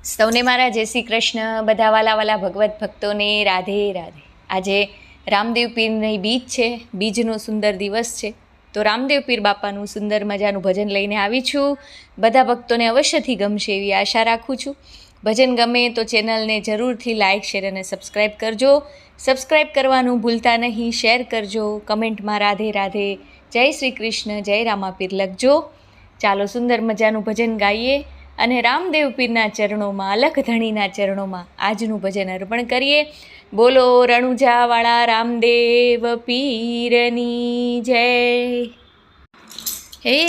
સૌને મારા જય શ્રી કૃષ્ણ. બધા વાલા ભગવત ભક્તોને રાધે રાધે. આજે રામદેવ પીરની બીજ છે, બીજનો સુંદર દિવસ છે. તો રામદેવ પીર બાપાનું સુંદર મજાનું ભજન લઈને આવી છું. બધા ભક્તોને અવશ્યથી ગમશે એવી આશા રાખું છું. ભજન ગમે તો ચેનલને જરૂરથી લાઇક, શેર અને સબસ્ક્રાઈબ કરજો. સબસ્ક્રાઈબ કરવાનું ભૂલતા નહીં, શેર કરજો, કમેન્ટમાં રાધે રાધે, જય શ્રી કૃષ્ણ, જય રામાપીર લખજો. ચાલો સુંદર મજાનું ભજન ગાઈએ અને રામદેવ પીરના ચરણોમાં, અલખધણીના ચરણોમાં આજનું ભજન અર્પણ કરીએ. બોલો રણુજાવાળા રામદેવ પીરની જય. હે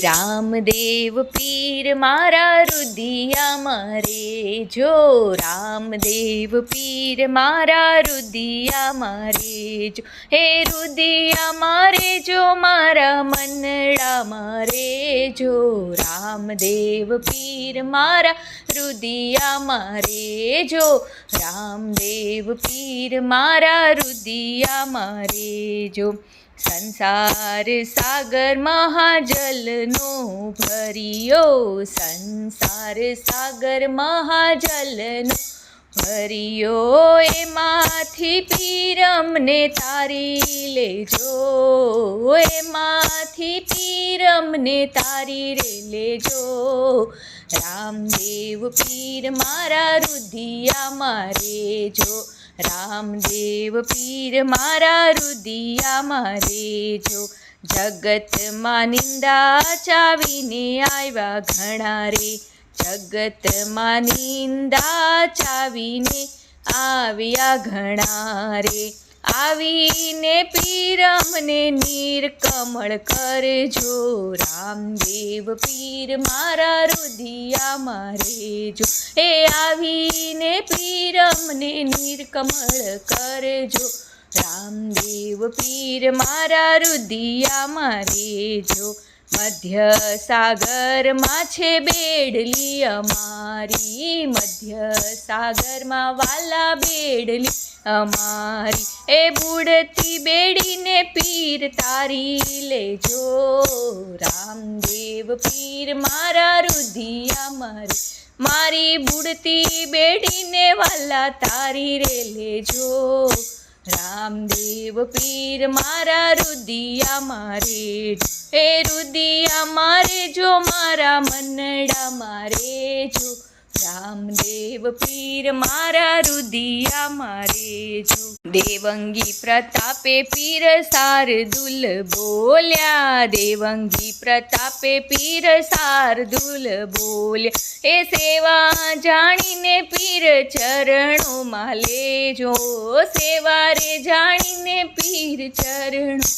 રામદેવ પીર મારા રુદિયામાં રેજો, રામદેવ પીર મારા રુદિયામાં રેજો, હે રુદિયામાં રેજો, મારા મનડામાં રેજો, રામદેવ પીર મારા રુદિયામાં રેજો, રામદેવ પીર મારા રુદિયામાં રેજો. સંસાર સાગર મહાજલનો ભર્યો, સંસાર સાગર મહાજલનો ભર્યો, એમાંથી પીર અમને તારી લેજો, એમાંથી પીર અમને તારી રે લેજો, રામદેવ પીર મારા રુદિયામાં રેજો, રામદેવ પીર મારા રુદિયામાં રેજો. જગતમાં નિંદા ચાવીને આવ્યા ઘણા રે, જગતમાં નિંદા ચાવીને આવ્યા ઘણા રે, આવીને પીર અમને નીરકમળ કરજો, રામદેવ પીર મારા રુદિયામાં રેજો, એ આવીને પીર અમને નીરકમળ કરજો, રામદેવ પીર મારા રુદિયામાં રેજો. મધ્ય સાગરમાં છે બેડલી અમારી, મધ્ય સાગરમાં વાલા બેડલી અમારી, એ બુડતી બેડીને પીર તારી લેજો, રામદેવ પીર મારા રુદિયામાં રે, મારી બુડતી બેડીને વાલા તારી રે લેજો, રામદેવ પીર મારા રુદિયામાં રેજો, એ રુદિયામાં રેજો, મારા મનડામાં રેજો, રામદેવ પીર મારા રુદિયામાં રેજો. દેવંગી પ્રતાપે પીર શાર્દુલ બોલ્યા, દેવંગી પ્રતાપે પીર શાર્દુલ બોલ્યા, એ સેવા જાણીને પીર ચરણોમાં લેજો, સેવા રે જાણીને પીર ચરણો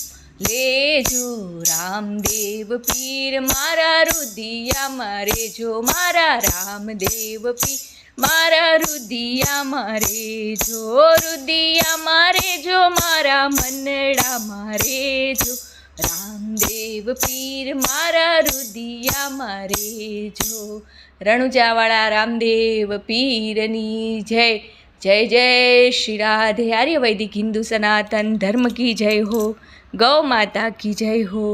લેજો, રામદેવ પીર મારા રુદિયામાં રેજો, મારા રામદેવ પીર મારા રુદિયામાં રેજો, રુદિયામાં રેજો, મારા મનડામાં રેજો, રામદેવ પીર મારા રુદિયામાં રેજો. રણુજાવાળા રામદેવ પીરની જય. જય જય શ્રી રાધે. આર્ય વૈદિક હિન્દુ સનાતન ધર્મ કી જય હો. ગૌ માતા કી જય હો.